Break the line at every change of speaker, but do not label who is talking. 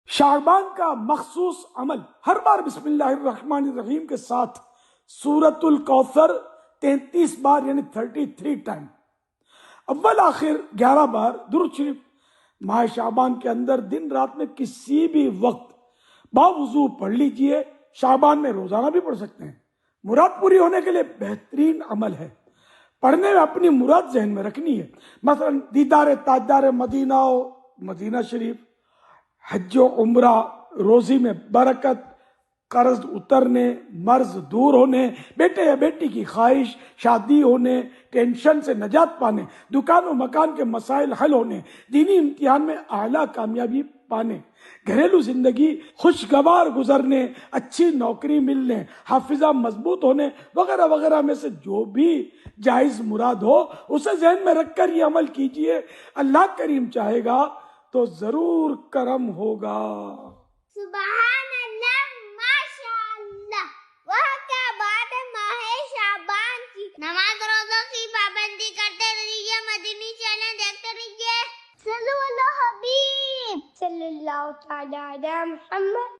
شعبان کا مخصوص عمل، ہر بار بسم اللہ الرحمن الرحیم کے ساتھ سورۃ الکوثر 33 بار یعنی 33 ٹائم، اول آخر 11 بار درود شریف ماہ شعبان کے اندر دن رات میں کسی بھی وقت باوضو پڑھ لیجئے۔ شعبان میں روزانہ بھی پڑھ سکتے ہیں، مراد پوری ہونے کے لیے بہترین عمل ہے۔ پڑھنے میں اپنی مراد ذہن میں رکھنی ہے، مثلا دیدار تاجدار مدینہ و مدینہ شریف، حج و عمرہ، روزی میں برکت، قرض اترنے، مرض دور ہونے، بیٹے یا بیٹی کی خواہش، شادی ہونے، ٹینشن سے نجات پانے، دکان و مکان کے مسائل حل ہونے، دینی امتحان میں اعلیٰ کامیابی پانے، گھریلو زندگی خوشگوار گزرنے، اچھی نوکری ملنے، حافظہ مضبوط ہونے وغیرہ وغیرہ میں سے جو بھی جائز مراد ہو اسے ذہن میں رکھ کر یہ عمل کیجئے۔ اللہ کریم چاہے گا تو ضرور کرم ہوگا۔
سبحان اللہ، ماشاء اللہ۔ وہ کیا بات ہے، ماہ شعبان کی نماز روزوں کی پابندی کرتے رہیے، مدنی چینل دیکھتے رہیے۔ صلو علی حبیب صلی اللہ تعالی علی محمد۔